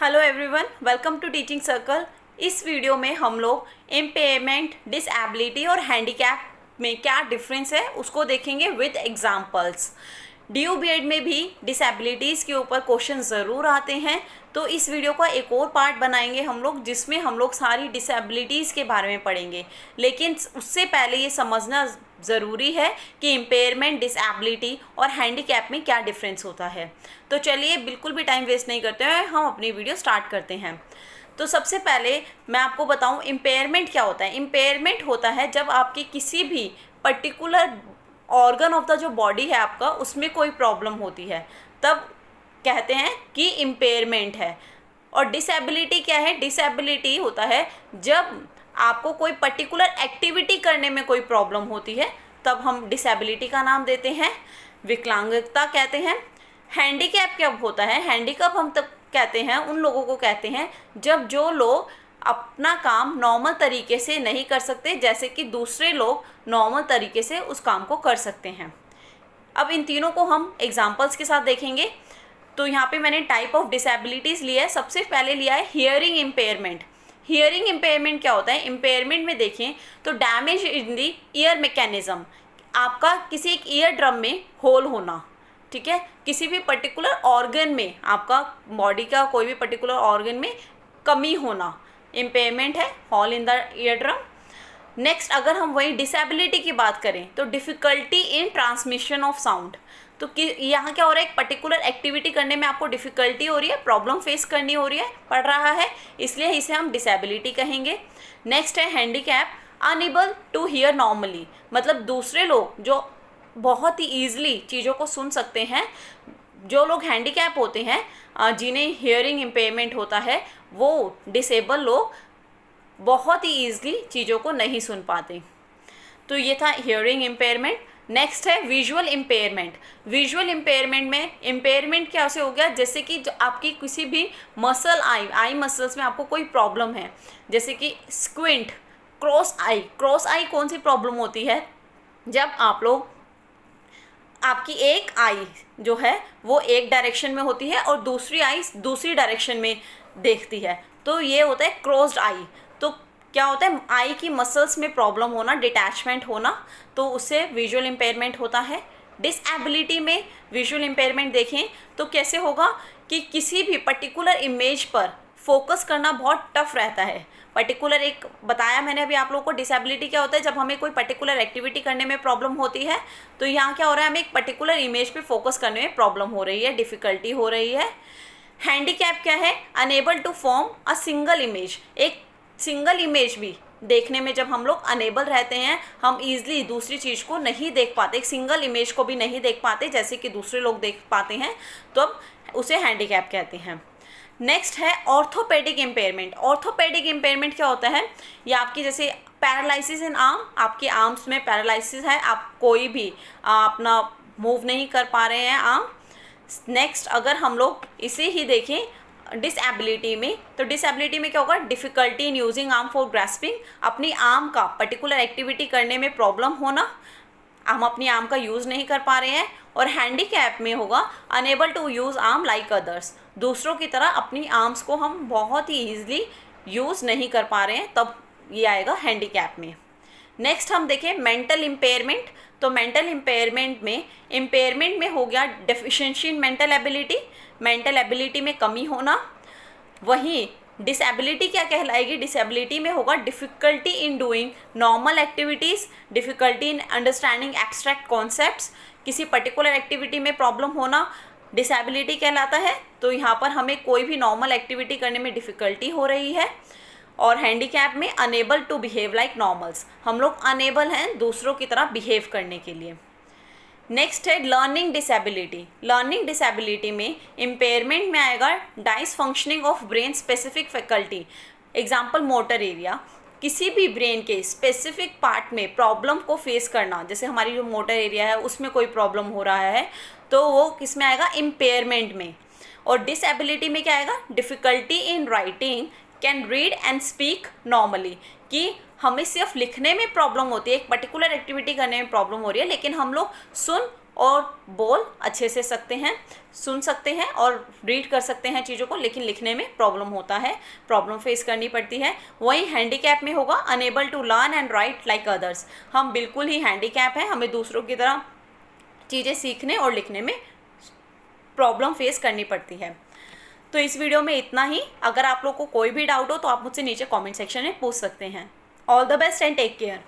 Hello everyone, welcome to teaching circle. इस video में हम लोग इम्पेयरमेंट, डिसेबिलिटी और हैंडीकैप में क्या डिफरेंस है उसको देखेंगे विद एग्जांपल्स। ड्यू बीएड में भी डिसेबिलिटीज़ के ऊपर क्वेश्चन ज़रूर आते हैं, तो इस वीडियो का एक और पार्ट बनाएंगे हम लोग जिसमें हम लोग सारी डिसेबिलिटीज़ के बारे में पढ़ेंगे। लेकिन उससे पहले ये समझना ज़रूरी है कि इम्पेयरमेंट, डिसेबिलिटी और हैंडीकैप में क्या डिफरेंस होता है। तो चलिए बिल्कुल भी टाइम वेस्ट नहीं करते हैं, हम अपनी वीडियो स्टार्ट करते हैं। तो सबसे पहले मैं आपको बताऊं इम्पेयरमेंट क्या होता है। इम्पेयरमेंट होता है जब आपकी किसी भी पर्टिकुलर ऑर्गन ऑफ द जो बॉडी है आपका, उसमें कोई प्रॉब्लम होती है, तब कहते हैं कि इम्पेयरमेंट है। और डिसेबिलिटी क्या है? डिसेबिलिटी होता है जब आपको कोई पर्टिकुलर एक्टिविटी करने में कोई प्रॉब्लम होती है, तब हम डिसेबिलिटी का नाम देते हैं, विकलांगता कहते हैं। हैंडीकैप क्या होता है? हैंडीकैप हम तब कहते हैं उन लोगों को कहते हैं जब जो लोग अपना काम नॉर्मल तरीके से नहीं कर सकते, जैसे कि दूसरे लोग नॉर्मल तरीके से उस काम को कर सकते हैं। अब इन तीनों को हम एग्जांपल्स के साथ देखेंगे। तो यहाँ पे मैंने टाइप ऑफ डिसेबिलिटीज़ लिया है। सबसे पहले लिया है हियरिंग इम्पेयरमेंट। हियरिंग इम्पेयरमेंट क्या होता है? इम्पेयरमेंट में देखें तो damage in the year mechanism, आपका किसी एक ईयर ड्रम में होल होना, ठीक है, किसी भी पर्टिकुलर ऑर्गन में, आपका बॉडी का कोई भी पर्टिकुलर ऑर्गन में कमी होना, इम्पेयरमेंट है, hall in the ear drum. Next अगर हम वही डिसेबिलिटी की बात करें तो difficulty in transmission of sound. तो कि यहाँ क्या हो रहा है? एक पर्टिकुलर एक्टिविटी करने में आपको डिफ़िकल्टी हो रही है, प्रॉब्लम फेस करनी हो रही है, पड़ रहा है, इसलिए इसे हम डिसेबिलिटी कहेंगे। नेक्स्ट है handicap, unable to hear normally, मतलब दूसरे लोग जो बहुत ही ईजिली चीज़ों को सुन सकते हैं, जो लोग हैंडीकैप होते हैं, जिन्हें हियरिंग इम्पेयरमेंट होता है, वो डिसेबल लोग बहुत ही ईजिली चीज़ों को नहीं सुन पाते। तो ये था हियरिंग इम्पेयरमेंट। नेक्स्ट है विजुअल इम्पेयरमेंट। विजुअल इम्पेयरमेंट में इम्पेयरमेंट क्या से हो गया? जैसे कि जो आपकी किसी भी मसल आई मसल्स में आपको कोई प्रॉब्लम है, जैसे कि स्क्विंट, क्रॉस आई। क्रॉस आई कौन सी प्रॉब्लम होती है? जब आप लोग, आपकी एक आई जो है वो एक डायरेक्शन में होती है और दूसरी आई दूसरी डायरेक्शन में देखती है, तो ये होता है क्रॉस्ड आई। तो क्या होता है? आई की मसल्स में प्रॉब्लम होना, डिटैचमेंट होना, तो उससे विजुअल इम्पेयरमेंट होता है। डिसेबिलिटी में विजुअल इम्पेयरमेंट देखें तो कैसे होगा कि किसी भी पर्टिकुलर इमेज पर फोकस करना बहुत टफ रहता है। पर्टिकुलर एक बताया मैंने अभी आप लोगों को, डिसेबिलिटी क्या होता है? जब हमें कोई पर्टिकुलर एक्टिविटी करने में प्रॉब्लम होती है, तो यहाँ क्या हो रहा है? हमें एक पर्टिकुलर इमेज पे फोकस करने में प्रॉब्लम हो रही है, डिफ़िकल्टी हो रही है। हैंडीकैप क्या है? Unable to form a single image. एक सिंगल इमेज भी देखने में जब हम लोग अनेबल रहते हैं, हम ईजिली दूसरी चीज़ को नहीं देख पाते, एक सिंगल इमेज को भी नहीं देख पाते जैसे कि दूसरे लोग देख पाते हैं, तो अब उसे हैंडीकैप कहते हैं। नेक्स्ट है ऑर्थोपेडिक इम्पेयरमेंट। ऑर्थोपेडिक इम्पेयरमेंट क्या होता है? ये आपकी जैसे पैरालिसिस इन आर्म, आपके आर्म्स में पैरालिसिस है, आप कोई भी अपना मूव नहीं कर पा रहे हैं आर्म। नेक्स्ट अगर हम लोग इसे ही देखें डिसेबिलिटी में, तो डिसेबिलिटी में क्या होगा? Difficulty in using arm for grasping, अपनी आर्म का पर्टिकुलर एक्टिविटी करने में प्रॉब्लम होना, हम अपनी आर्म का यूज़ नहीं कर पा रहे हैं। और हैंडीकैप में होगा unable to use arm like others, दूसरों की तरह अपनी आर्म्स को हम बहुत ही ईजिली यूज़ नहीं कर पा रहे हैं, तब ये आएगा हैंडीकैप में। नेक्स्ट हम देखें मेंटल इम्पेयरमेंट। तो मेंटल इम्पेयरमेंट में हो गया deficiency in mental ability, mental ability में कमी होना। वहीं डिसेबिलिटी क्या कहलाएगी? डिसेबिलिटी में होगा difficulty in doing normal activities, difficulty in understanding abstract concepts, किसी पर्टिकुलर एक्टिविटी में प्रॉब्लम होना डिसेबिलिटी कहलाता है। तो यहाँ पर हमें कोई भी नॉर्मल एक्टिविटी करने में डिफ़िकल्टी हो रही है। और हैंडीकैप में unable to behave like normals, हम लोग अनेबल हैं दूसरों की तरह बिहेव करने के लिए। नेक्स्ट है लर्निंग डिसेबिलिटी। लर्निंग डिसेबिलिटी में इम्पेयरमेंट में आएगा dice functioning of brain specific faculty. Example motor area, किसी भी ब्रेन के स्पेसिफिक पार्ट में प्रॉब्लम को फेस करना, जैसे हमारी जो मोटर एरिया है उसमें कोई प्रॉब्लम हो रहा है, तो वो किस में आएगा? इम्पेयरमेंट में। और डिसेबिलिटी में क्या आएगा? Difficulty in writing, can read and speak normally, कि हमें सिर्फ लिखने में प्रॉब्लम होती है, एक पर्टिकुलर एक्टिविटी करने में प्रॉब्लम हो रही है, लेकिन हम लोग सुन और बोल अच्छे से सकते हैं, सुन सकते हैं और रीड कर सकते हैं चीज़ों को, लेकिन लिखने में प्रॉब्लम होता है, प्रॉब्लम फेस करनी पड़ती है। वहीं हैंडीकैप में होगा unable to learn and write like others, हम बिल्कुल ही हैंडीकैप हैं, हमें दूसरों की तरह चीज़ें सीखने और लिखने में प्रॉब्लम फेस करनी पड़ती है। तो इस वीडियो में इतना ही। अगर आप लोग को कोई भी डाउट हो तो आप मुझसे नीचे कमेंट सेक्शन में पूछ सकते हैं। All the best and take care.